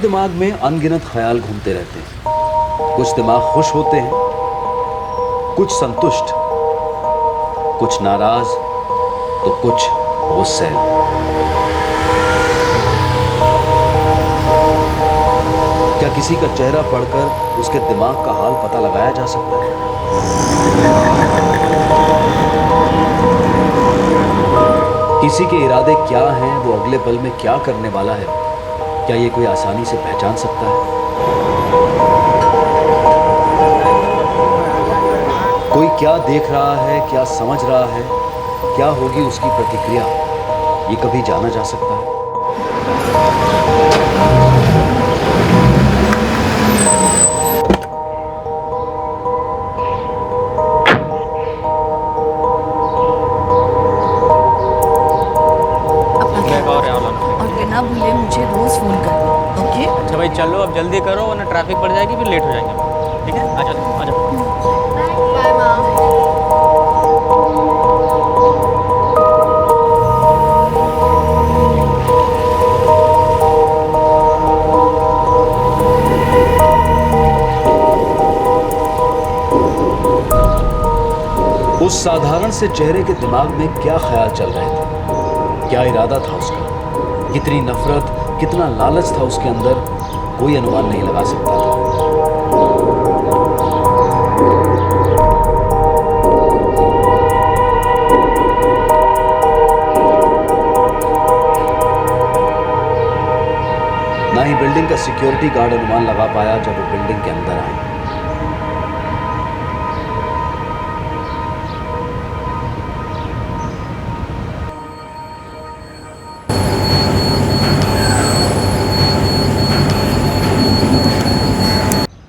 दिमाग में अनगिनत ख्याल घूमते रहते हैं। कुछ दिमाग खुश होते हैं, कुछ संतुष्ट, कुछ नाराज, तो कुछ गुस्से। क्या किसी का चेहरा पढ़कर उसके दिमाग का हाल पता लगाया जा सकता है? किसी के इरादे क्या हैं, वो अगले पल में क्या करने वाला है, क्या ये कोई आसानी से पहचान सकता है? कोई क्या देख रहा है, क्या समझ रहा है, क्या होगी उसकी प्रतिक्रिया, ये कभी जाना जा सकता है? ना भूले मुझे रोज फोन कर। ओके अच्छा भाई चलो अब जल्दी करो वरना ट्रैफिक बढ़ जाएगी फिर लेट हो जाएंगे। ठीक है आ जाओ आ जाओ। बाय माँ। उस साधारण से चेहरे के दिमाग में क्या ख्याल चल रहे थे, क्या इरादा था उसका, कितनी नफरत, कितना लालच था उसके अंदर, कोई अनुमान नहीं लगा सकता था। ना ही बिल्डिंग का सिक्योरिटी गार्ड अनुमान लगा पाया जब वो बिल्डिंग के अंदर आए।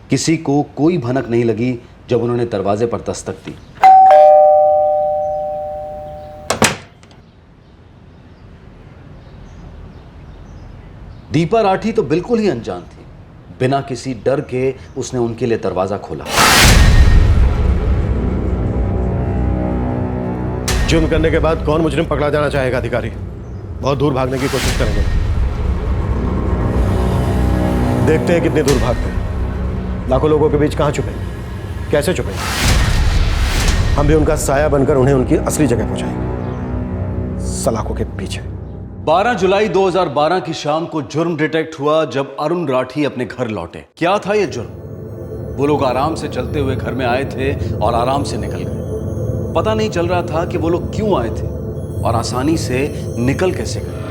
किसी को कोई भनक नहीं लगी जब उन्होंने दरवाजे पर दस्तक दी। दीपा राठी तो बिल्कुल ही अनजान थी। बिना किसी डर के उसने उनके लिए दरवाजा खोला। जुर्म करने के बाद कौन मुजरिम पकड़ा जाना चाहेगा अधिकारी? बहुत दूर भागने की कोशिश करेंगे। देखते हैं कितने दूर भागते हैं। लाखों लोगों के बीच कहां छुपे, कैसे छुपे? हम भी उनका साया बनकर उन्हें उनकी असली जगह पहुंचाएंगे, सलाखों के पीछे। 12 जुलाई 2012 की शाम को जुर्म डिटेक्ट हुआ जब अरुण राठी अपने घर लौटे। क्या था यह जुर्म? वो लोग आराम से चलते हुए घर में आए थे और आराम से निकल गए। पता नहीं चल रहा था कि वो लोग क्यों आए थे और आसानी से निकल कैसे गए।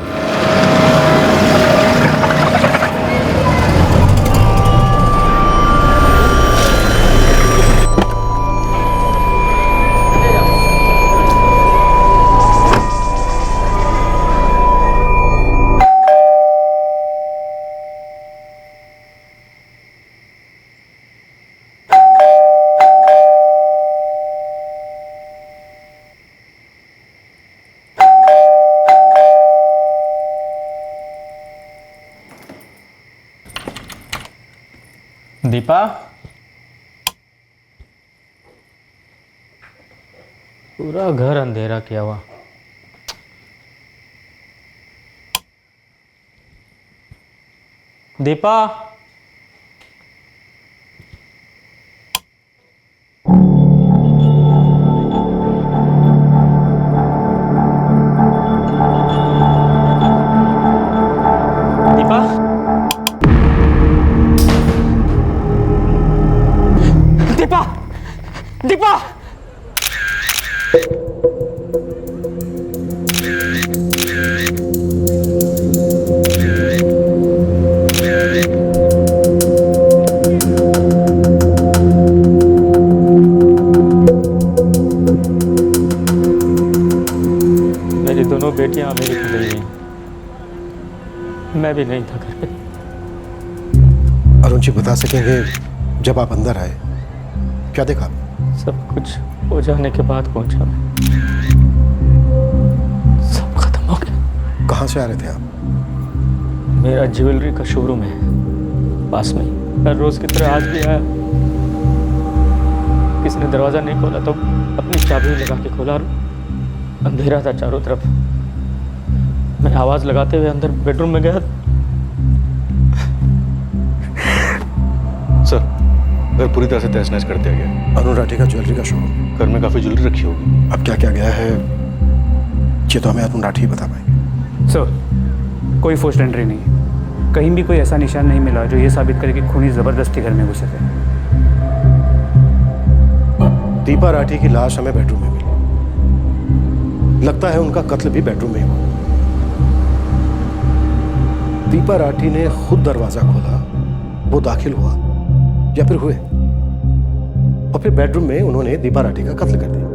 दीपा पूरा घर अंधेरा किया हुआ। दीपा दीपा दीपा मेरी दोनों बेटियां अमेरिका गई हैं। मैं भी नहीं था घर पे। अरुण जी बता सकेंगे जब आप अंदर आए क्या देखा? सब कुछ हो जाने के बाद पहुंचा मैं। सब खत्म हो गया। कहाँ से आ रहे थे आप? मेरा ज्वेलरी का शोरूम है पास में ही। हर रोज की तरह आज भी आया। किसी ने दरवाजा नहीं खोला तो अपनी चाबी लगा के खोला और अंधेरा था चारों तरफ। मैं आवाज लगाते हुए अंदर बेडरूम में गया सर, घर पूरी तरह से तहस-नहस कर दिया गया। अरुण राठी का ज्वेलरी का शोरूम, घर में काफी ज्वेलरी रखी होगी। अब क्या क्या गया है ये तो हमें अरुण राठी ही बता पाएंगे। सर, कोई फोर्स्ड एंट्री नहीं है। कहीं भी कोई ऐसा निशान नहीं मिला जो ये साबित करे कि खूनी जबरदस्ती घर में घुसे थे। दीपा राठी की लाश हमें बेडरूम में मिली। लगता है उनका कत्ल भी बेडरूम में ही हुआ। दीपा राठी ने खुद दरवाजा खोला, वो दाखिल हुआ या फिर हुए, और फिर बेडरूम में उन्होंने दीपा राठी का कत्ल कर दिया।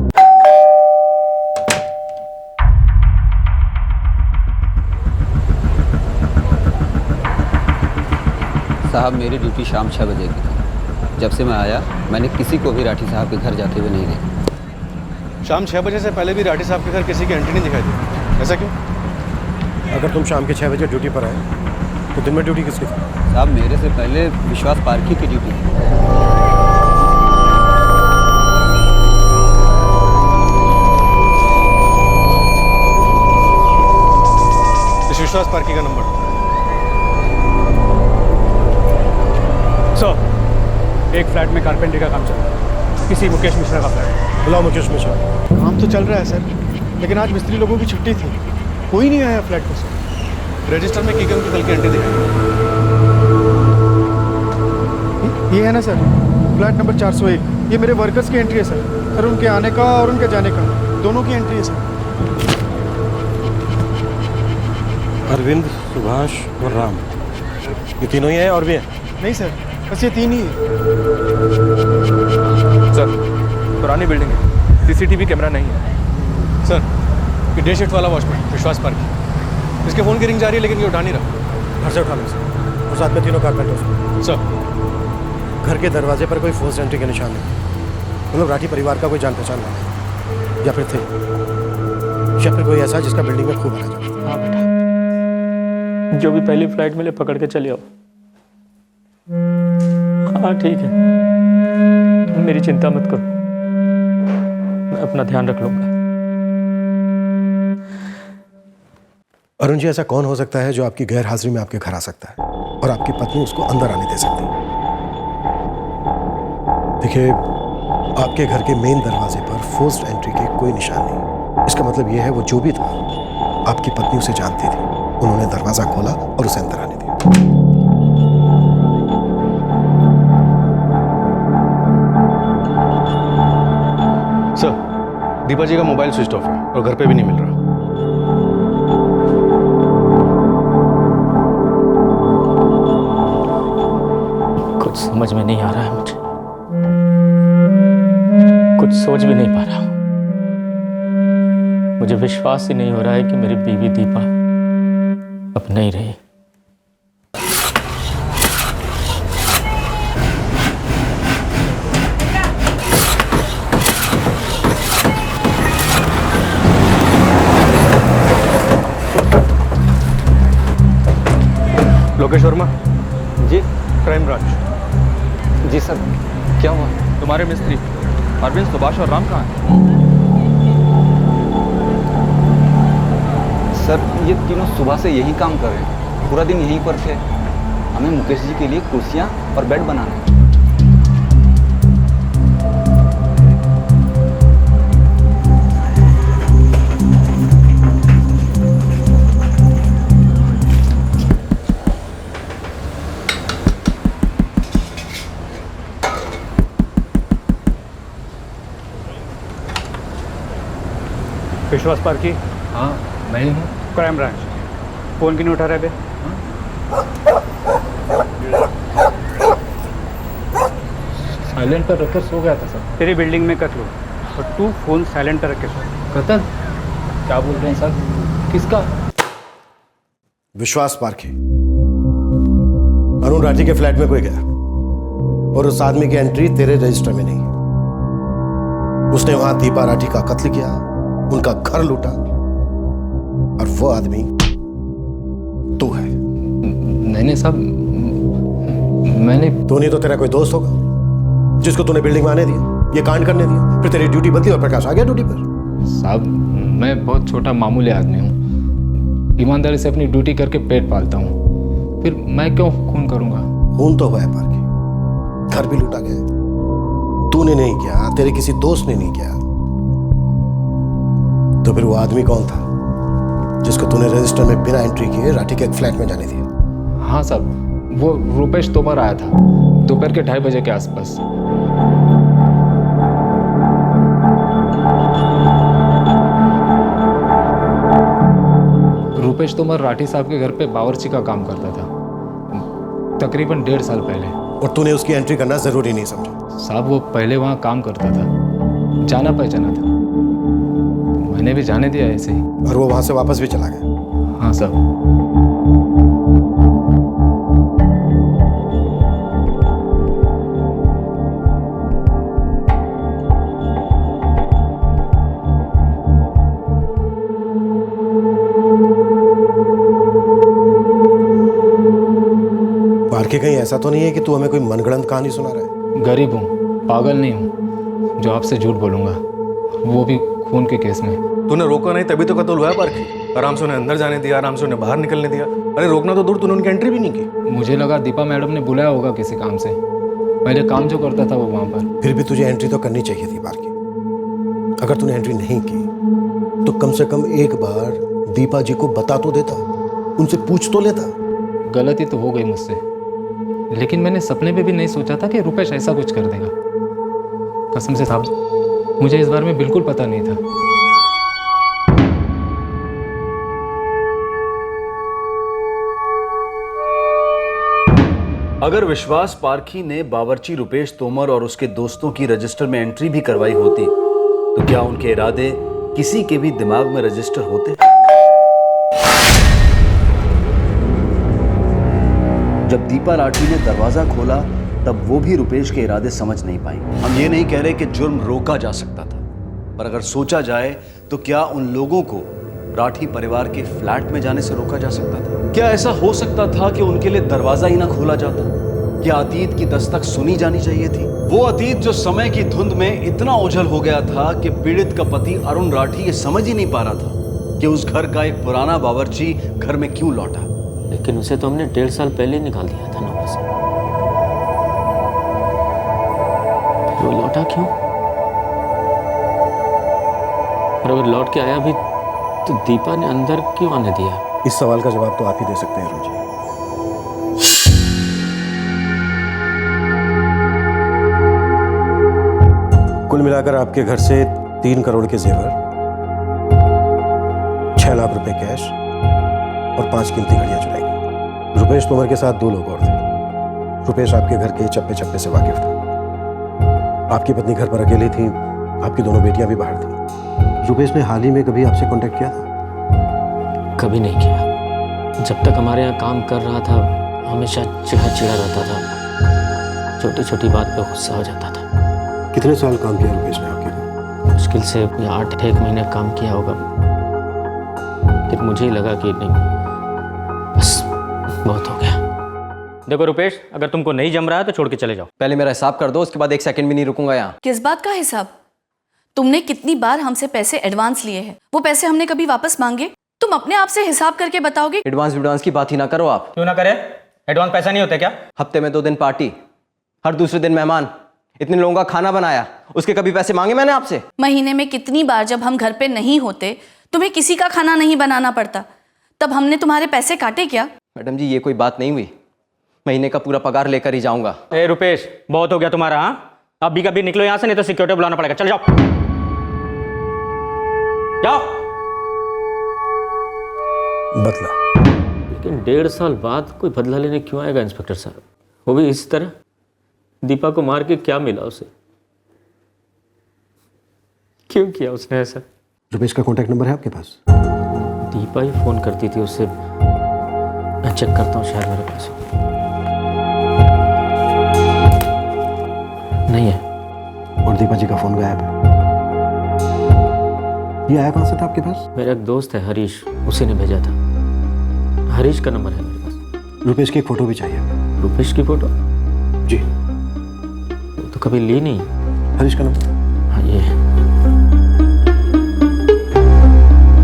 साहब, मेरी ड्यूटी शाम 6 बजे की थी। जब से मैं आया मैंने किसी को भी राठी साहब के घर जाते हुए नहीं देखा। शाम 6 बजे से पहले भी राठी साहब के घर किसी की एंट्री नहीं दिखाई दी। ऐसा क्यों? अगर तुम शाम के 6 बजे ड्यूटी पर आए तो दिन में ड्यूटी किसकी थी? साहब, मेरे से पहले विश्वास पारखी की ड्यूटी थी। इस विश्वास पार्की का नंबर। सर, एक फ्लैट में कारपेंटरी का काम चल रहा है। किसी मुकेश मिश्रा का फ्लैट। बुलाओ मुकेश मिश्रा। काम तो चल रहा है सर, लेकिन आज मिस्त्री लोगों की छुट्टी थी, कोई नहीं आया फ्लैट पर सर। रजिस्टर में कीकम की कल की एंट्री दिखाई। ये है ना सर, फ्लैट नंबर 401। ये मेरे वर्कर्स की एंट्री है सर उनके आने का और उनके जाने का दोनों की एंट्री है सर। अरविंद, सुभाष और राम, ये तीनों ही हैं और भी हैं? नहीं सर, बस ये 3 ही है। सर, पुरानी बिल्डिंग है, सीसीटीवी कैमरा नहीं है। सर, ये डे शिफ्ट वाला वॉचमैन विश्वास पार्की, इसके फोन की रिंग जा रही है लेकिन ये उठा नहीं रहा। घर से उठा लो सर, और साथ में तीनों कारपेंटर्स। सर, घर के दरवाजे पर कोई फोर्स एंट्री के निशान नहीं, मतलब राठी परिवार का कोई जान पहचान वाला है या फिर थे, या फिर कोई ऐसा जिसका बिल्डिंग में खूब आना जाता। हाँ बेटा, जो भी पहली फ्लाइट मिले पकड़ के चले आओ। हाँ ठीक है, तुम मेरी चिंता मत करो, मैं अपना ध्यान रख लूंगा। अरुण जी, ऐसा कौन हो सकता है जो आपकी गैर हाजिरी में आपके घर आ सकता है और आपकी पत्नी उसको अंदर आने दे सकती है? देखिए, आपके घर के मेन दरवाजे पर फोर्स्ड एंट्री के कोई निशान नहीं। इसका मतलब यह है वो जो भी था आपकी पत्नी उसे जानती थी, उन्होंने दरवाजा खोला और उसे अंदर आने दिया। सर, दीपा जी का मोबाइल स्विच ऑफ है और घर पे भी नहीं मिल रहा। कुछ समझ में नहीं आ रहा है मुझे, कुछ सोच भी नहीं पा रहा हूं। मुझे विश्वास ही नहीं हो रहा है कि मेरी बीवी दीपा अब नहीं रही। लोकेश वर्मा जी क्राइम ब्रांच। जी सर, क्या हुआ? तुम्हारे मिस्त्री अरविंद, सुभाष और राम कहाँ हैं? सर, ये तीनों सुबह से यही काम कर रहे हैं, पूरा दिन यहीं पर थे। हमें मुकेश जी के लिए कुर्सियाँ और बेड बनाना है। विश्वास पार्की। हाँ, मैं ही हूँ। Crime branch. फोन क्यों नहीं उठा रहे बे? साइलेंट पर रखकर सो गया था सर। तेरी बिल्डिंग में कत्ल हुआ और तू फोन साइलेंट पर रख के सो। कत्ल? क्या बोल रहे हैं सर? किसका? विश्वास पार्की। अरुण राठी के फ्लैट में कोई गया और उस आदमी की एंट्री तेरे रजिस्टर में नहीं। उसने वहां दीपा राठी का कत्ल किया, उनका घर लूटा, और वो आदमी तू है। नहीं साहब, मैंने तो नहीं तो तेरा कोई दोस्त होगा जिसको तूने बिल्डिंग में आने दिया, ये कांड करने दिया, फिर तेरी ड्यूटी बदली और प्रकाश आ गया ड्यूटी पर। साहब, मैं बहुत छोटा मामूली आदमी हूँ, ईमानदारी से अपनी ड्यूटी करके पेट पालता हूँ, फिर मैं क्यों खून करूँगा? खून तो हुआ है पार्की, घर भी लूटा गया। तूने नहीं किया, तेरे किसी दोस्त ने नहीं किया, तो फिर वो आदमी कौन था जिसको तूने रजिस्टर में बिना एंट्री किए राठी के एक फ्लैट में जाने दिया? हाँ साहब, वो रुपेश तोमर आया था दोपहर के 2:30 बजे के आसपास। रुपेश तोमर राठी साहब के घर पे बावर्ची का काम करता था, तकरीबन 1.5 साल पहले। और तूने उसकी एंट्री करना जरूरी नहीं समझा? साहब वो पहले वहाँ काम करता था, जाना पहचाना था, मैंने भी जाने दिया ऐसे ही। और वो वहां से वापस भी चला गया? हाँ साहब। पारखे, कहीं ऐसा तो नहीं है कि तू हमें कोई मनगढ़ंत कहानी सुना रहा है? गरीब हूँ, पागल नहीं हूँ जो आपसे झूठ बोलूँगा, वो भी खून के केस में। तूने रोका नहीं तभी तो कत्ल हुआ है पारखी। आराम से उन्हें अंदर जाने दिया, आराम से उन्हें बाहर निकलने दिया। अरे रोकना तो दूर, तूने उनकी एंट्री भी नहीं की। मुझे लगा दीपा मैडम ने बुलाया होगा किसी काम से, पहले काम जो करता था वो वहाँ पर। फिर भी तुझे एंट्री तो करनी चाहिए थी पारखी। अगर तूने एंट्री नहीं की तो कम से कम एक बार दीपा जी को बता तो देता, उनसे पूछ तो लेता। गलती तो हो गई मुझसे, लेकिन मैंने सपने में भी नहीं सोचा था कि रुपेश ऐसा कुछ कर देगा। कसम से साहब, मुझे इस बारे में बिल्कुल पता नहीं था। अगर विश्वास पारखी ने बावर्ची रुपेश तोमर और उसके दोस्तों की रजिस्टर में एंट्री भी करवाई होती तो क्या उनके इरादे किसी के भी दिमाग में रजिस्टर होते? जब दीपा राठी ने दरवाजा खोला तब वो भी रुपेश के इरादे समझ नहीं पाई। हम ये नहीं कह रहे कि जुर्म रोका जा सकता था, पर अगर सोचा जाए तो क्या उन लोगों को राठी परिवार के फ्लैट में जाने से रोका जा सकता था? क्या ऐसा हो सकता था कि उनके लिए दरवाजा ही ना खोला जाता? क्या अतीत की दस्तक सुनी जानी चाहिए थी? वो अतीत जो समय की धुंध में इतना ओझल हो गया था कि पीड़ित का पति अरुण राठी ये समझ ही नहीं पा रहा था कि उस घर का एक पुराना बावर्ची घर में क्यों लौटा। लेकिन उसे तो हमने 1.5 साल पहले निकाल दिया था नौकरी से। वो लौटा क्यों? और अगर लौट के आया भी तो दीपा ने अंदर क्यों आने दिया? इस सवाल का जवाब तो आप ही दे सकते हैं अरुण जी। कुल मिलाकर आपके घर से 3 करोड़ के जेवर, 6 लाख रुपए कैश और 5 कीमती घड़ियां चुराई गई। रुपेश तोमर के साथ 2 लोग और थे। रुपेश आपके घर के चप्पे चप्पे से वाकिफ था। आपकी पत्नी घर पर अकेली थी, आपकी दोनों बेटियां भी बाहर थी। रुपेश ने हाल ही में कभी आपसे कांटेक्ट किया था? कभी नहीं किया। जब तक हमारे यहाँ काम कर रहा था हमेशा चिढ़ा रहता था, छोटी छोटी बात पे गुस्सा हो जाता था। कितने साल काम किया रुपेश ने आपके घर? मुश्किल से 8-1 महीने काम किया होगा। फिर मुझे ही लगा कि नहीं, बस बहुत हो गया। देखो रुपेश, अगर तुमको नहीं जम रहा है तो छोड़ के चले जाओ। पहले मेरा हिसाब कर दो, उसके बाद 1 सेकंड भी नहीं रुकूंगा यहाँ। किस बात का हिसाब? तुमने कितनी बार हमसे पैसे एडवांस लिए हैं? वो पैसे हमने कभी वापस मांगे? तुम अपने आप से हिसाब करके बताओगे? एडवांस की बात ही ना करो आप। क्यों ना करे? एडवांस पैसा नहीं होता क्या? हफ्ते में 2 दिन पार्टी, हर दूसरे दिन मेहमान, इतने लोगों का खाना बनाया, उसके कभी पैसे मांगे मैंने आपसे? महीने में कितनी बार जब हम घर पे नहीं होते तुम्हें किसी का खाना नहीं बनाना पड़ता, तब हमने तुम्हारे पैसे काटे क्या? मैडम जी ये कोई बात नहीं हुई, महीने का पूरा पगार लेकर ही जाऊंगा। ए रुपेश, बहुत हो गया तुम्हारा। हाँ, अभी कभी निकलो यहाँ से, नहीं तो सिक्योरिटी बुलाना पड़ेगा। चल जाओ जाओ। बदला? लेकिन 1.5 साल बाद कोई बदला लेने क्यों आएगा इंस्पेक्टर साहब? वो भी इस तरह। दीपा को मार के क्या मिला उसे? क्यों किया उसने ऐसा? रुपेश का कांटेक्ट नंबर है आपके पास? दीपा ही फोन करती थी उससे। मैं चेक करता हूँ, शायद मेरे पास हो। नहीं है। और दीपा जी का फोन गायब है। ये आया कहाँ से था आपके पास? मेरा एक दोस्त है हरीश, उसी ने भेजा था। हरीश का नंबर है मेरे पास। रुपेश की एक फोटो भी चाहिए। रुपेश की फोटो? जी। तो कभी ली नहीं। हरीश का नंबर? हाँ ये है।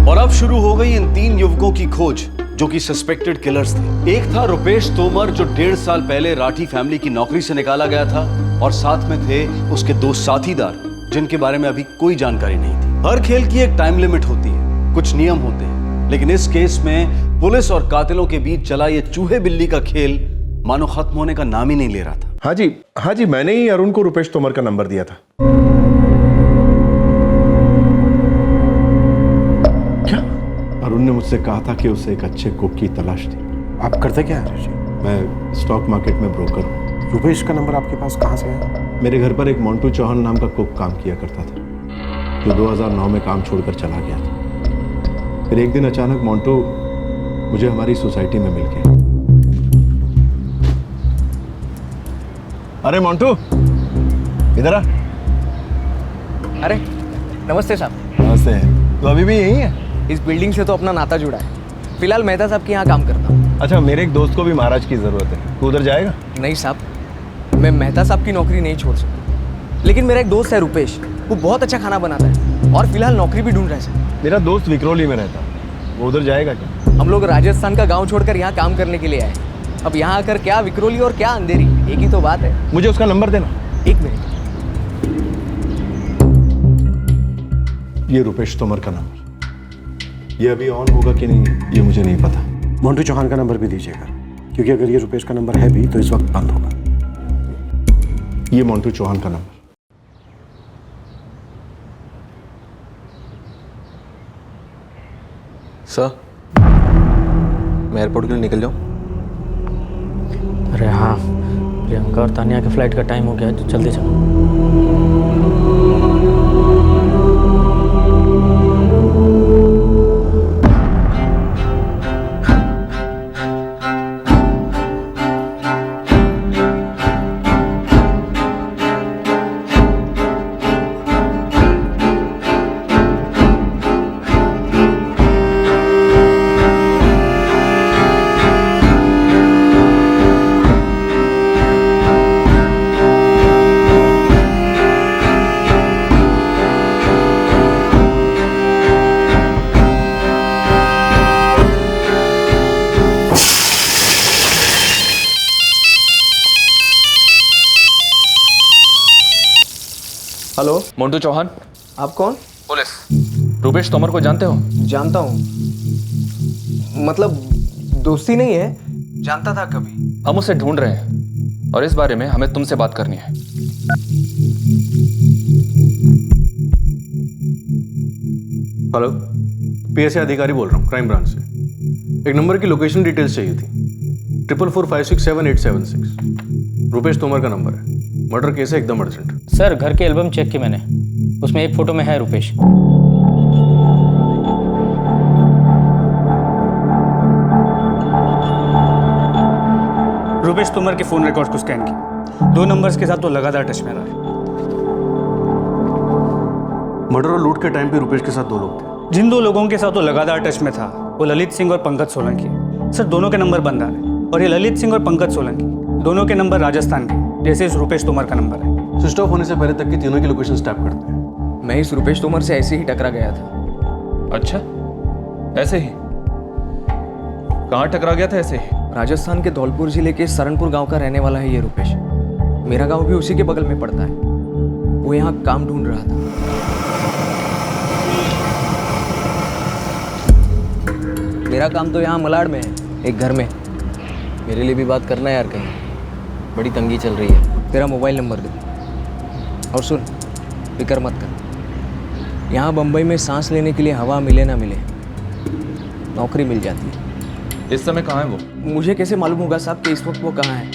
और अब शुरू हो गई इन 3 युवकों की खोज जो कि सस्पेक्टेड किलर्स थे। एक था रुपेश तोमर, जो 1.5 साल पहले राठी फैमिली की नौकरी से निकाला गया था, और साथ में थे उसके 2 साथीदार जिनके बारे में अभी कोई जानकारी नहीं थी। हर खेल की एक टाइम लिमिट होती है, कुछ नियम होते हैं, लेकिन इस केस में पुलिस और कातिलों के बीच चला ये चूहे बिल्ली का खेल मानो खत्म होने का नाम ही नहीं ले रहा था। हाँ जी, मैंने ही अरुण को रुपेश तोमर का नंबर दिया था। क्या? अरुण ने मुझसे कहा था कि उसे एक अच्छे कुक की तलाश थी। आप करते क्या है ऋषि? मैं स्टॉक मार्केट में ब्रोकर हूँ। रुपेश का नंबर आपके पास कहाँ से है? मेरे घर पर एक मोंटू चौहान नाम का कुक काम किया करता था, जो 2009 में काम छोड़कर चला गया था। फिर एक दिन अचानक मोंटू मुझे हमारी सोसाइटी में मिल गया। अरे मोंटू, इधर आ। अरे नमस्ते साहब। नमस्ते। तो अभी भी यही है? इस बिल्डिंग से तो अपना नाता जुड़ा है। फिलहाल मेहता साहब के यहाँ काम करता हूँ। अच्छा, मेरे एक दोस्त को भी महाराज की ज़रूरत है, तू उधर जाएगा? नहीं साहब, मैं मेहता साहब की नौकरी नहीं छोड़ सकता, लेकिन मेरा एक दोस्त है रुपेश, वो बहुत अच्छा खाना बनाता है और फिलहाल नौकरी भी ढूंढ रहा है सर। मेरा दोस्त विक्रोली में रहता है, वो उधर जाएगा क्या? हम लोग राजस्थान का गाँव छोड़कर यहाँ काम करने के लिए आए। अब यहाँ आकर क्या विक्रोली और क्या अंधेरी, एक ही तो बात है। मुझे उसका नंबर देना। एक मिनट। ये रुपेश तोमर का नंबर, ये अभी ऑन होगा कि नहीं ये मुझे नहीं पता। मोंटू चौहान का नंबर भी दीजिएगा, क्योंकि अगर ये रुपेश का नंबर है भी तो इस वक्त बंद होगा। ये मोंटू चौहान का नंबर। सर, मैं एयरपोर्ट के लिए निकल जाऊँ? अरे हाँ, प्रियंका और तानिया के फ्लाइट का टाइम हो गया, जल्दी चलो। हेलो, मोंटू चौहान। आप कौन? पुलिस। रुपेश तोमर को जानते हो? जानता हूँ, मतलब दोस्ती नहीं है, जानता था कभी। हम उसे ढूंढ रहे हैं और इस बारे में हमें तुमसे बात करनी है। हेलो, पीएसए अधिकारी बोल रहा हूँ, क्राइम ब्रांच से। एक नंबर की लोकेशन डिटेल्स चाहिए थी। 4445678876। रुपेश तोमर का नंबर है, मर्डर केस है, एकदम अर्जेंट। सर, घर के एल्बम चेक की मैंने, उसमें एक फोटो में है रुपेश। रुपेश तोमर के फ़ोन रिकॉर्ड्स को स्कैन किया, 2 नंबर्स के साथ तो लगातार टच में रहा है। मर्डर और लूट के टाइम पे रुपेश के साथ 2 लोग थे। जिन 2 लोगों के साथ वो लगातार टच में था, वो ललित सिंह और पंकज सोलंकी। सर, दोनों के नंबर बंद आ रहे हैं, और ये ललित सिंह और पंकज सोलंकी दोनों के नंबर राजस्थान के, जैसे इस रुपेश तोमर का नंबर है। स्विच ऑफ होने से पहले तक की तीनों की लोकेशन टैप करते हैं। मैं इस रुपेश तोमर से ऐसे ही टकरा गया था। अच्छा, ऐसे ही? कहाँ टकरा गया था ऐसे ही? राजस्थान के धौलपुर जिले के सरनपुर गांव का रहने वाला है ये रुपेश। मेरा गांव भी उसी के बगल में पड़ता है। वो यहाँ काम ढूंढ रहा था। मेरा काम तो यहाँ मलाड में है, एक घर में। मेरे लिए भी बात करना है यार, कहीं बड़ी तंगी चल रही है। तेरा मोबाइल नंबर दे, और सुन, फिक्र मत कर। यहाँ बम्बई में सांस लेने के लिए हवा मिले ना मिले, नौकरी मिल जाती है। इस समय कहाँ है वो? मुझे कैसे मालूम होगा साहब कि इस वक्त वो कहाँ है?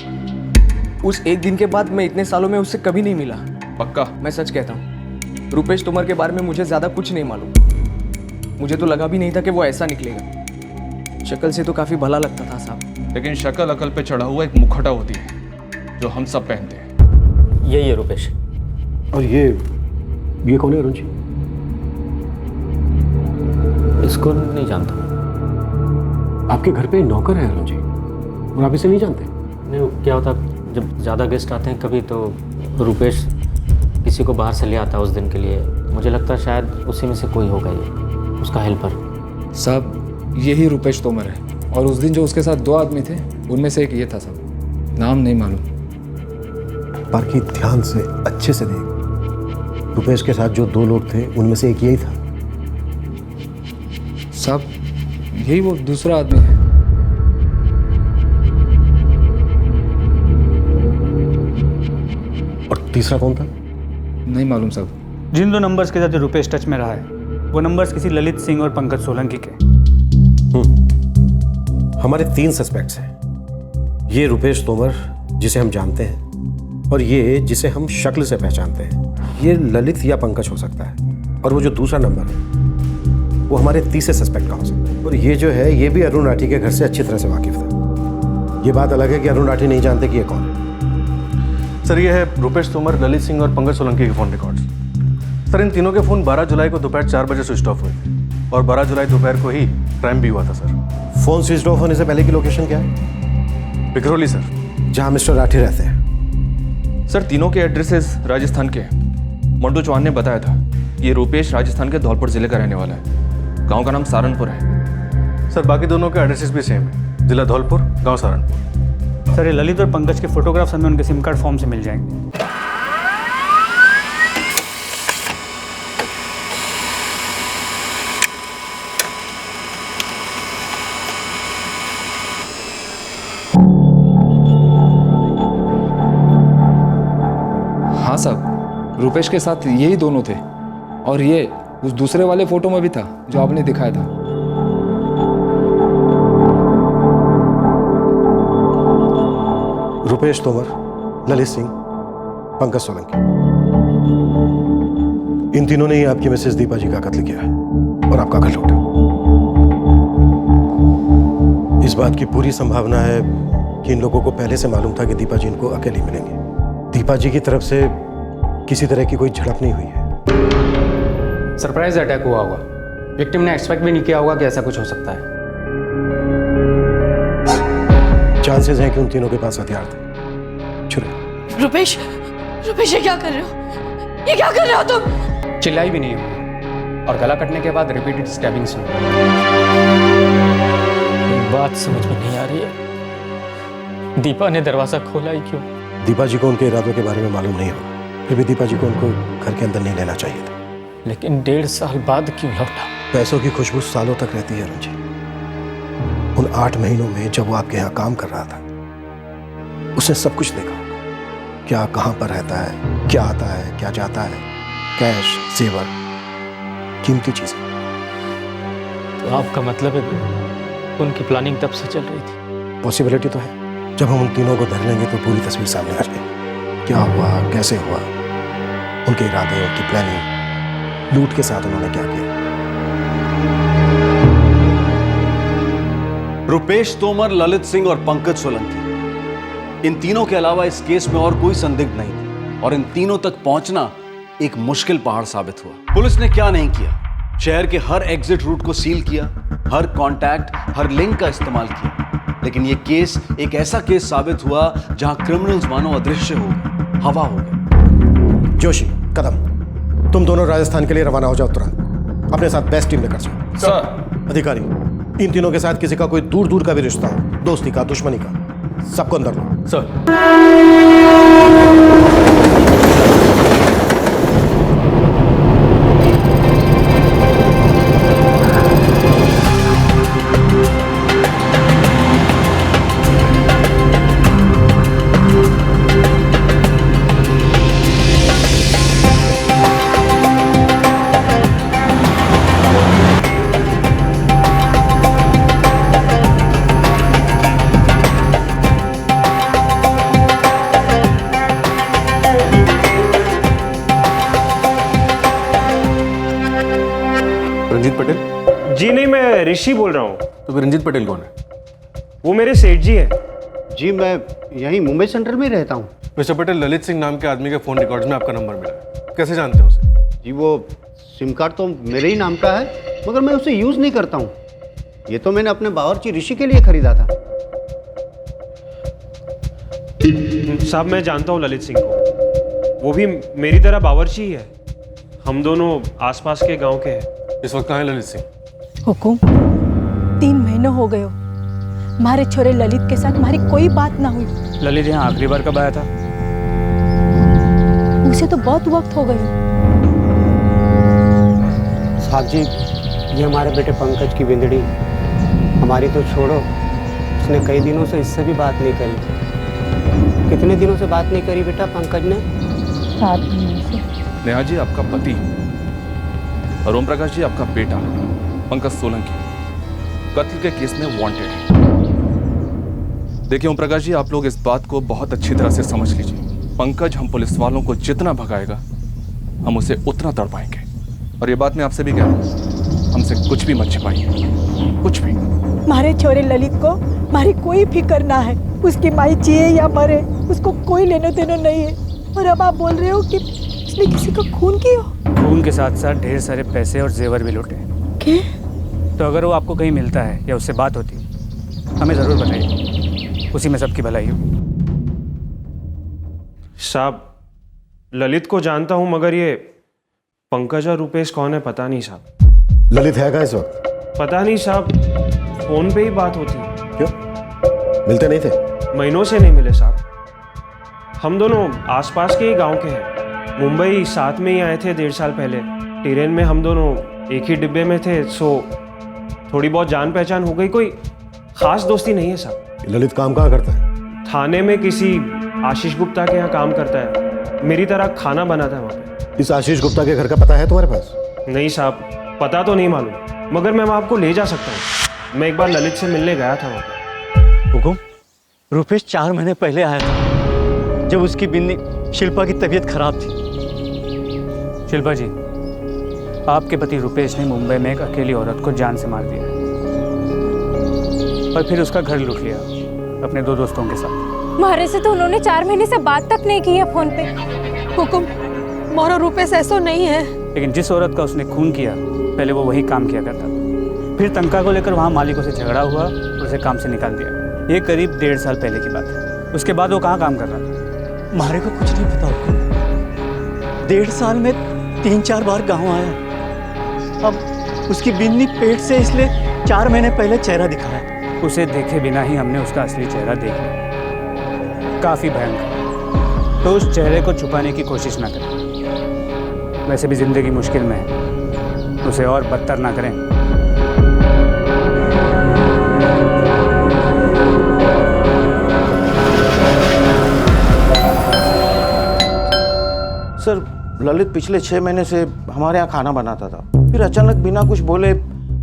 उस एक दिन के बाद मैं इतने सालों में उससे कभी नहीं मिला। पक्का? मैं सच कहता हूँ, रुपेश तोमर के बारे में मुझे ज़्यादा कुछ नहीं मालूम। मुझे तो लगा भी नहीं था कि वो ऐसा निकलेगा। शक्ल से तो काफ़ी भला लगता था साहब, लेकिन शक्ल अकल पे चढ़ा हुआ एक मुखौटा होती है जो हम सब पहनते हैं। यही है रुपेश। और ये कौन है अरुण जी? इसको नहीं जानता। आपके घर पे नौकर है अरुण जी, और आप इसे नहीं जानते? नहीं, वो क्या होता, जब ज़्यादा गेस्ट आते हैं कभी, तो रुपेश किसी को बाहर से ले आता है उस दिन के लिए। मुझे लगता है शायद उसी में से कोई होगा ये, उसका हेल्पर। साहब, यही रुपेश तोमर है, और उस दिन जो उसके साथ 2 आदमी थे उनमें से एक ये था साहब, नाम नहीं मालूम। पार्की ध्यान से अच्छे से देख, रुपेश के साथ जो 2 लोग थे उनमें से एक यही था। साहब यही वो दूसरा आदमी है। और तीसरा कौन था? नहीं मालूम साहब। जिन 2 नंबर्स के साथ रुपेश टच में रहा है वो नंबर्स किसी ललित सिंह और पंकज सोलंकी के। हमारे 3 सस्पेक्ट्स हैं। ये रुपेश तोमर जिसे हम जानते हैं, और ये जिसे हम शक्ल से पहचानते हैं। ये ललित या पंकज हो सकता है, और वो जो दूसरा नंबर है वो हमारे तीसरे सस्पेक्ट का हो सकता है। और ये जो है ये भी अरुण राठी के घर से अच्छी तरह से वाकिफ था। ये बात अलग है कि अरुण राठी नहीं जानते कि ये कौन है। सर ये है रुपेश तोमर, ललित सिंह और पंकज सोलंकी के फ़ोन रिकॉर्ड्स। सर इन तीनों के फ़ोन 12 जुलाई को दोपहर 4 बजे स्विच ऑफ हुए और 12 जुलाई दोपहर को ही क्राइम भी हुआ था सर। फोन स्विच ऑफ होने से पहले की लोकेशन क्या है? बिकरौली सर, जहां मिस्टर राठी रहते हैं। सर तीनों के एड्रेसेस राजस्थान के हैं। मंटू चौहान ने बताया था ये रुपेश राजस्थान के धौलपुर जिले का रहने वाला है। गांव का नाम सारनपुर है। सर बाकी दोनों के एड्रेसेस भी सेम है, जिला धौलपुर, गांव सारनपुर। सर ये ललित और पंकज के फोटोग्राफ्स हमें उनके सिम कार्ड फॉर्म से मिल जाएंगे। हाँ साहब, रुपेश के साथ यही दोनों थे, और ये उस दूसरे वाले फोटो में भी था जो आपने दिखाया था। रुपेश तोमर, ललित सिंह, पंकज सोलंकी, इन तीनों ने ही आपकी मिसेस दीपा जी का कत्ल किया है और आपका घर लूटा। इस बात की पूरी संभावना है कि इन लोगों को पहले से मालूम था कि दीपा जी इनको अकेली मिलेंगे। दीपा जी की तरफ से किसी तरह की कोई झड़प नहीं हुई है। सरप्राइज अटैक हुआ होगा। विक्टिम ने एक्सपेक्ट भी नहीं किया होगा कि ऐसा कुछ हो सकता है। चांसेस हैं कि उन तीनों के पास हथियार थे, छुरे। रुपेश, रुपेश ये क्या कर रहे हो? ये क्या कर रहे हो तुम? चिल्लाई भी नहीं हुई और गला कटने के बाद रिपीटेड स्टैबिंग सुनी। एक बात समझ में नहीं आ रही है, दीपा ने दरवाजा खोला ही क्यों? दीपा जी को उनके इरादों के बारे में मालूम नहीं होगा, फिर भी दीपा जी को उनको घर के अंदर नहीं लेना चाहिए था। लेकिन 1.5 साल बाद क्यों लौटा? पैसों की खुशबू सालों तक रहती है अरुण जी। उन 8 महीनों में जब वो आपके यहाँ काम कर रहा था, उसने सब कुछ देखा होगा। क्या कहाँ पर रहता है, क्या आता है, क्या जाता है, कैश, जेवर, कीमती चीजें। तो आपका मतलब है कि उनकी प्लानिंग तब से चल रही थी? पॉसिबिलिटी तो है। जब हम उन तीनों को धर लेंगे तो पूरी तस्वीर सामने आ जाएगी। क्या हुआ, कैसे हुआ, उनके इरादे, उनकी प्लानिंग, लूट के साथ उन्होंने क्या किया। रुपेश तोमर, ललित सिंह और पंकज सोलंकी, इन तीनों के अलावा इस केस में और कोई संदिग्ध नहीं था और इन तीनों तक पहुंचना एक मुश्किल पहाड़ साबित हुआ। पुलिस ने क्या नहीं किया, शहर के हर एग्जिट रूट को सील किया, हर कांटेक्ट, हर लिंक का इस्तेमाल किया, लेकिन यह केस एक ऐसा केस साबित हुआ जहां क्रिमिनल्स मानो अदृश्य हो गए, हवा हो गए। जोशी, कदम, तुम दोनों राजस्थान के लिए रवाना हो जाओ तुरंत। अपने साथ बेस्ट टीम लेकर जाओ। सर। अधिकारी, इन तीनों के साथ किसी का कोई दूर दूर का भी रिश्ता हो, दोस्ती का, दुश्मनी का, सबको अंदर लो। सर। रंजीत पटेल? जी नहीं, मैं ऋषि बोल रहा हूँ। तो फिर रंजीत पटेल कौन है? वो मेरे सेठ जी हैं। जी मैं यहीं मुंबई सेंट्रल में ही रहता हूँ। मिस्टर पटेल, ललित सिंह नाम के आदमी के फ़ोन रिकॉर्ड्स में आपका नंबर मिला, कैसे जानते हैं उसे? जी वो सिम कार्ड तो मेरे ही नाम का है, मगर मैं उसे यूज़ नहीं करता हूँ। ये तो मैंने अपने बावर्ची ऋषि के लिए खरीदा था। साहब मैं जानता हूँ ललित सिंह को, वो भी मेरी तरह बावर्ची ही है। हम दोनों आसपास के गांव के हैं। इस वक्त कहाँ है ललित सिंह? हुकुम, 3 महीने हो गए हो, हमारे छोरे ललित के साथ हमारी कोई बात ना हुई। ललित यहाँ आखिरी बार कब आया था? उसे तो बहुत वक्त हो गई। साहब जी, ये हमारे बेटे पंकज की बिंदड़ी, हमारी तो छोड़ो, उसने कई दिनों से इससे भी बात नहीं करी। कितने दिनों से बात नहीं करी बेटा पंकज ने? 7 महीने से। नेहा जी आपका पति और ओम प्रकाश जी आपका बेटा पंकज सोलंकी कत्ल के केस में वांटेड है। देखिए ओम प्रकाश जी, आप लोग इस बात को बहुत अच्छी तरह से समझ लीजिए। पंकज हम पुलिस वालों को जितना भगाएगा हम उसे उतना तड़पाएंगे। और ये बात मैं आपसे भी कह रहा हूँ, हमसे कुछ भी मत छिपाइए, कुछ भी। हमारे छोरे ललित को हमारी कोई फिक्र ना है। उसकी माई जिए या मरे, उसको कोई लेना देना नहीं है। और अब आप बोल रहे हो कि उसने किसी का खून किया? खून के साथ साथ ढेर सारे पैसे और जेवर भी लूटे। क्या? तो अगर वो आपको कहीं मिलता है या उससे बात होती हमें ज़रूर बताइए, उसी में सबकी भलाई हो। साहब, ललित को जानता हूँ, मगर ये पंकज और रुपेश कौन है पता नहीं साहब। ललित है कहाँ इस वक्त? पता नहीं साहब, फोन पे ही बात होती। क्यों, मिलते नहीं थे? महीनों से नहीं मिले साहब। हम दोनों आसपास के ही गांव के हैं। मुंबई साथ में ही आए थे 1.5 साल पहले। ट्रेन में हम दोनों एक ही डिब्बे में थे, सो थोड़ी बहुत जान पहचान हो गई। कोई खास दोस्ती नहीं है साहब। ललित काम कहाँ करता है? थाने में किसी आशीष गुप्ता के यहाँ काम करता है। मेरी तरह खाना बनाता है वहाँ पे। इस आशीष गुप्ता के घर का पता है तुम्हारे पास? नहीं साहब, पता तो नहीं मालूम, मगर मैं आपको ले जा सकता हूँ। मैं एक बार ललित से मिलने गया था वहाँ पे। हुकुम, रुपेश 4 महीने पहले आया था, जब उसकी बिन्नी शिल्पा की तबीयत खराब थी। शिल्पा जी, आपके पति रुपेश ने मुंबई में एक अकेली औरत को जान से मार दिया और फिर उसका घर लूट लिया अपने 2 दोस्तों के साथ। हमारे से तो उन्होंने 4 महीने से बात तक नहीं की है फोन पे। हुकुम, मोरो रुपेश ऐसा नहीं है। लेकिन जिस औरत का उसने खून किया, पहले वो वही काम किया करता था। फिर तनख्वाह को लेकर वहाँ मालिकों से झगड़ा हुआ और उसे काम से निकाल दिया। ये करीब 1.5 साल पहले की बात है। उसके बाद वो कहाँ काम कर रहा था? हमारे को कुछ नहीं पता हुकुम। 1.5 साल में 3-4 बार गाँव आया। अब उसकी बिन्नी पेट से, इसलिए 4 महीने पहले चेहरा दिखाया। उसे देखे बिना ही हमने उसका असली चेहरा देख लिया। काफ़ी भयंकर। तो उस चेहरे को छुपाने की कोशिश ना करें। वैसे भी ज़िंदगी मुश्किल में है, उसे और बदतर ना करें। सर, ललित पिछले 6 महीने से हमारे यहाँ खाना बनाता था। फिर अचानक बिना कुछ बोले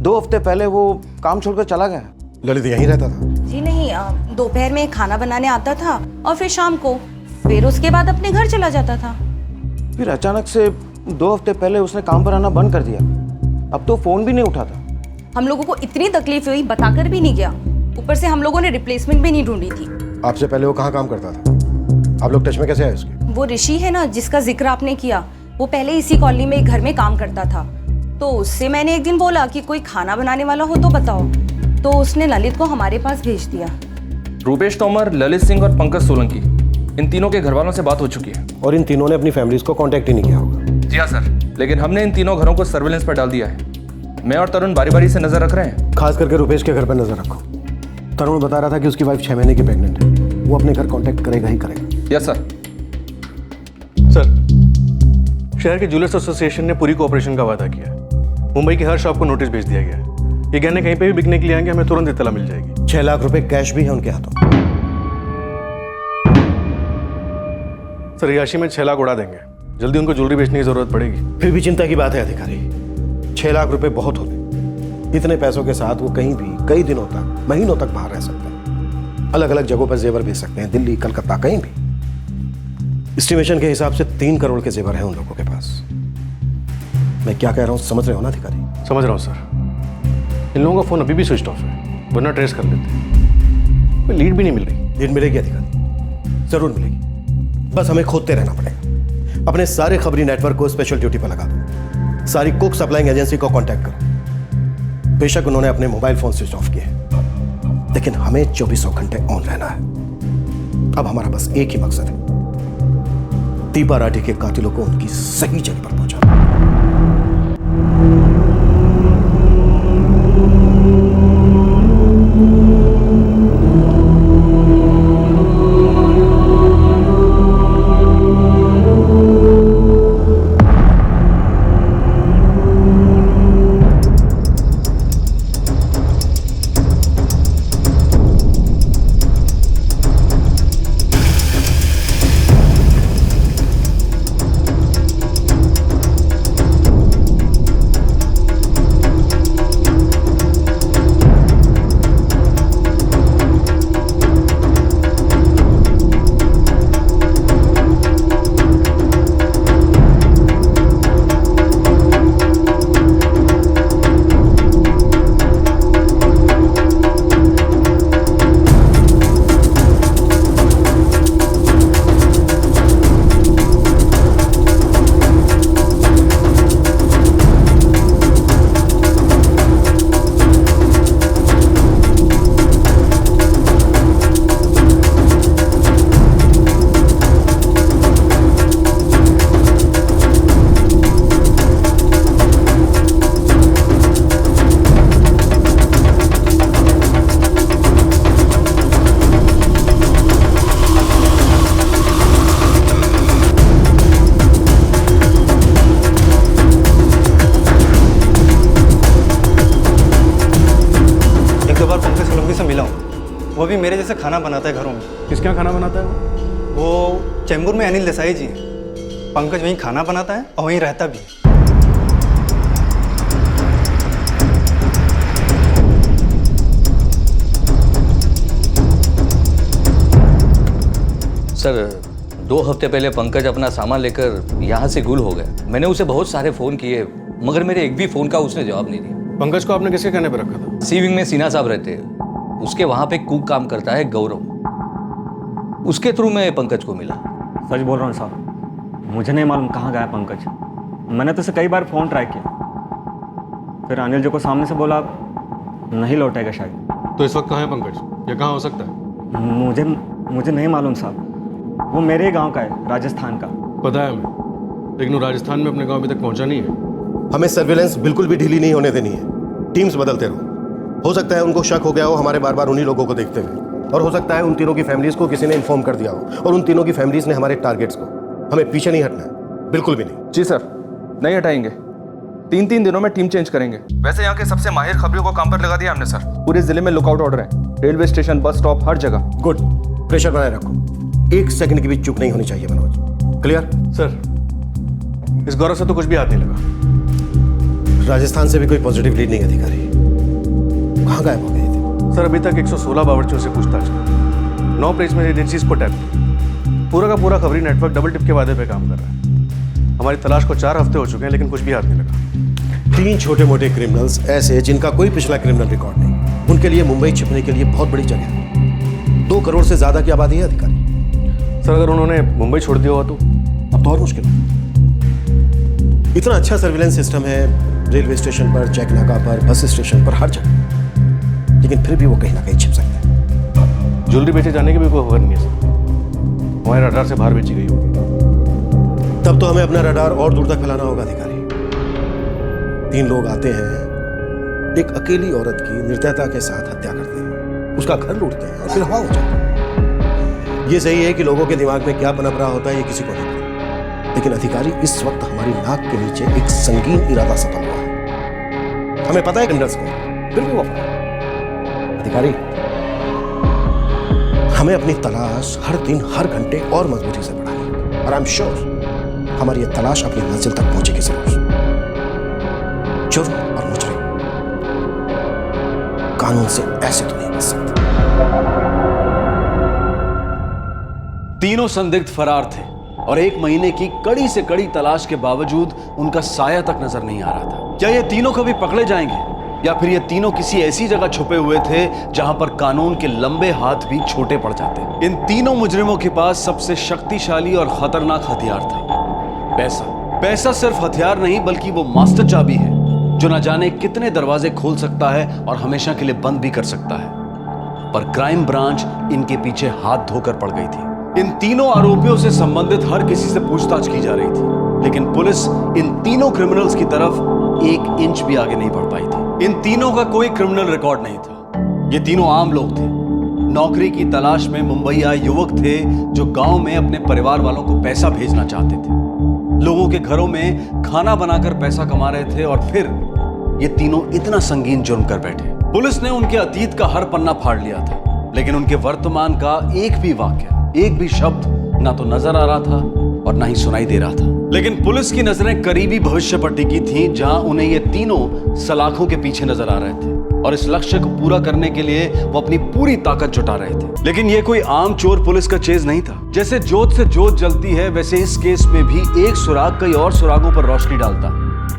2 हफ्ते पहले वो काम छोड़कर चला गया। ललित यहीं रहता था? जी नहीं, दोपहर में खाना बनाने आता था और फिर शाम को, फिर उसके बाद अपने घर चला जाता था। फिर अचानक से 2 हफ्ते पहले उसने काम पर आना बंद कर दिया। अब तो फोन भी नहीं उठाता। हम लोगों को इतनी तकलीफ हुई, बताकर भी नहीं गया। ऊपर से हम लोगों ने रिप्लेसमेंट भी नहीं ढूंढी थी। आपसे पहले वो कहाँ काम करता था? आप लोग टच में कैसे आए उसके? वो ऋषि है ना, जिसका जिक्र आपने किया, वो पहले इसी कॉलोनी में एक घर में काम करता था। तो उससे मैंने एक दिन बोला कि कोई खाना बनाने वाला हो तो बताओ। तो उसने ललित को हमारे पास भेज दिया। रूपेश तोमर, ललित सिंह और पंकज सोलंकी, इन तीनों के घर वालों से बात हो चुकी है। और इन तीनों ने अपनी फैमिलीज को कांटेक्ट ही नहीं किया होगा? जी हाँ सर, लेकिन हमने इन तीनों घरों को सर्विलेंस पर डाल दिया है। मैं और तरुण बारी बारी से नजर रख रहे हैं। खास करके रुपेश के घर पर नजर रखो। तरुण बता रहा था कि उसकी वाइफ 6 महीने की प्रेग्नेंट है। वो अपने घर कांटेक्ट करेगा ही करेगा। Yes sir. सर, शहर के ज्वेलर्स एसोसिएशन ने पूरी कोऑपरेशन का वादा किया है। मुंबई की हर शॉप को नोटिस भेज दिया गया है। ये गहने कहीं पे भी बिकने के लिए आएंगे, हमें तुरंत इत्तला मिल जाएगी। 6 लाख रुपए कैश भी है उनके हाथों। सर, याशी में 6 लाख उड़ा देंगे। जल्दी उनको ज्वेलरी बेचने की जरूरत पड़ेगी। फिर भी चिंता की बात है अधिकारी। 6 लाख रुपए बहुत होते। इतने पैसों के साथ वो कहीं भी कई दिनों तक, महीनों तक बाहर रह सकते हैं। अलग अलग जगहों पर जेवर बेच सकते हैं, दिल्ली, कलकत्ता, कहीं भी। एस्टिमेशन के हिसाब से 3 करोड़ के जेवर हैं उन लोगों के पास। मैं क्या कह रहा हूँ समझ रहे हो ना अधिकारी? समझ रहा हूँ सर। इन लोगों का फोन अभी भी स्विच ऑफ है, वरना ट्रेस कर लेते। कोई लीड भी नहीं मिल रही। लीड मिलेगी अधिकारी, जरूर मिलेगी। बस हमें खोदते रहना पड़ेगा। अपने सारे खबरी नेटवर्क को स्पेशल ड्यूटी पर लगा दो। सारी कुक सप्लाइंग एजेंसी को कांटेक्ट करो। बेशक उन्होंने अपने मोबाइल फोन स्विच ऑफ किए, लेकिन हमें 24 घंटे ऑन रहना है। अब हमारा बस एक ही मकसद है, दीपा राठी के कातिलों को उनकी सही जगह पर पहुंचाना। मेरे जैसे खाना बनाता है घरों में। किसके यहाँ खाना बनाता है वो चेंबूर में अनिल देसाई जी हैं। पंकज वहीं खाना बनाता है और वहीं रहता भी है। सर 2 हफ्ते पहले पंकज अपना सामान लेकर यहाँ से गुल हो गया। मैंने उसे बहुत सारे फ़ोन किए मगर मेरे एक भी फ़ोन का उसने जवाब नहीं दिया। पंकज को आपने किसके कहने पर रखा था? सी विंग में सीना साहब रहते हैं, उसके वहाँ पे कुक काम करता है गौरव, उसके थ्रू मैं पंकज को मिला। सच बोल रहा हूँ साहब, मुझे नहीं मालूम कहाँ गया पंकज। मैंने तो उसे कई बार फ़ोन ट्राई किया, फिर अनिल जी को सामने से बोला नहीं लौटेगा शायद। तो इस वक्त कहाँ है पंकज, या कहाँ हो सकता है? मुझे नहीं मालूम साहब, वो मेरे गांव का है, राजस्थान का। पता है हमें, लेकिन वो राजस्थान में अपने गांव अभी तक पहुंचा नहीं है। हमें सर्विलेंस बिल्कुल भी ढीली नहीं होने देनी है। टीम्स बदलते रहो। हो सकता है उनको शक हो गया हो हमारे बार बार उन्हीं लोगों को देखते हुए, और हो सकता है उन तीनों की फैमिलीज को किसी ने इन्फॉर्म कर दिया हो, और उन तीनों की फैमिलीज ने हमारे टारगेट्स को। हमें पीछे नहीं हटना है, बिल्कुल भी नहीं। जी सर, नहीं हटाएंगे। 3 दिनों में टीम चेंज करेंगे। वैसे यहाँ के सबसे माहिर खबरियों को काम पर लगा दिया हमने सर। पूरे जिले में लुकआउट ऑर्डर है, रेलवे स्टेशन, बस स्टॉप, हर जगह। गुड, प्रेशर बनाए रखो। 1 सेकंड की भी चुप नहीं होनी चाहिए मनोज। क्लियर? सर, इस गौरव से तो कुछ भी हाथ नहीं लगा। राजस्थान से भी कोई पॉजिटिव लीड नहीं अधिकारी। कहाँ गायब हो गए थे? सर, अभी तक 116 बावर्चियों से पूछताछ की, 9 प्लेसमेंट एजेंसीज को टैप किया। पूरा का पूरा खबरी नेटवर्क डबल टिप के वादे पे काम कर रहा है। हमारी तलाश को 4 हफ्ते हो चुके हैं, लेकिन कुछ भी हाथ नहीं लगा। 3 छोटे मोटे क्रिमिनल्स ऐसे जिनका कोई पिछला क्रिमिनल रिकॉर्ड नहीं, उनके लिए मुंबई छिपने के लिए बहुत बड़ी जगह है। 2 करोड़ से ज्यादा की आबादी है अधिकारी। सर, अगर उन्होंने मुंबई छोड़ दिया हुआ तो अब तो और मुश्किल है। इतना अच्छा सर्विलेंस सिस्टम है रेलवे स्टेशन पर, चेक नाका पर, बस स्टेशन पर, हर जगह, लेकिन फिर भी वो कहीं ना कहीं छिप सकते हैं। ज्वेलरी बेचे जाने की भी कोई खबर नहीं है सर। हमारे रडार से बाहर बेची गई होगी। तब तो हमें अपना रडार और दूर तक फैलाना होगा अधिकारी। 3 लोग आते हैं, एक अकेली औरत की निर्दयता के साथ हत्या करते हैं, उसका घर लूटते हैं और फिर हवा हो जाता है। ये सही है कि लोगों के दिमाग में क्या पनप रहा होता है ये किसी को नहीं पता, लेकिन अधिकारी इस वक्त हमारी नाक के नीचे एक संगीन इरादा सफल हुआ है। हमें पता है क्रिमिनल्स को, फिर भी वो अधिकारी, हमें अपनी तलाश हर दिन हर घंटे और मजबूती से बढ़ानी है, और आई एम श्योर हमारी ये तलाश अपनी मंजिल तक पहुंचेगी जरूर। जुर्म और मुजरिम कानून से ऐसे तो नहीं बच सकते। तीनों संदिग्ध फरार थे और 1 महीने की कड़ी से कड़ी तलाश के बावजूद उनका साया तक नजर नहीं आ रहा था। क्या ये तीनों कभी पकड़े जाएंगे, या फिर ये तीनों किसी ऐसी जगह छुपे हुए थे जहां पर कानून के लंबे हाथ भी छोटे पड़ जाते? इन तीनों मुजरिमों के पास सबसे शक्तिशाली और खतरनाक हथियार था, पैसा। पैसा सिर्फ हथियार नहीं बल्कि वो मास्टर चाबी है जो न जाने कितने दरवाजे खोल सकता है और हमेशा के लिए बंद भी कर सकता है। पर क्राइम ब्रांच इनके पीछे हाथ धोकर पड़ गई थी। इन तीनों आरोपियों से संबंधित हर किसी से पूछताछ की जा रही थी, लेकिन पुलिस इन तीनों क्रिमिनल्स की तरफ 1 इंच भी आगे नहीं बढ़ पाई थी। इन तीनों का कोई क्रिमिनल रिकॉर्ड नहीं था। ये तीनों आम लोग थे, नौकरी की तलाश में मुंबई आए युवक थे जो गांव में अपने परिवार वालों को पैसा भेजना चाहते थे। लोगों के घरों में खाना बनाकर पैसा कमा रहे थे, और फिर ये तीनों इतना संगीन जुर्म कर बैठे। पुलिस ने उनके अतीत का हर पन्ना फाड़ लिया था, लेकिन उनके वर्तमान का एक भी वाक्य, एक भी शब्द ना तो नजर आ रहा था और ना ही सुनाई दे रहा था। लेकिन पुलिस की नजरें करीबी भविष्य पर टिकी थीं, जहां उन्हें ये तीनों सलाखों के पीछे नजर आ रहे थे, और इस लक्ष्य को पूरा करने के लिए वो अपनी पूरी ताकत जुटा रहे थे। लेकिन ये कोई आम चोर पुलिस का चेज नहीं था। जैसे जोत से जोत जलती है, वैसे इस केस में भी एक सुराग कई और सुरागों पर रोशनी डालता,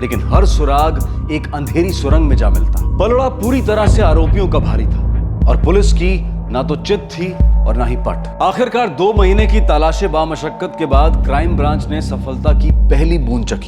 लेकिन हर सुराग एक अंधेरी सुरंग में जा मिलता। पलड़ा पूरी तरह से आरोपियों का भारी था, और पुलिस की ना तो चित थी और ना ही पट। आखिरकार 2 महीने की तलाशी बामशक्कत के बाद क्राइम ब्रांच ने सफलता की पहली बूंद चखी।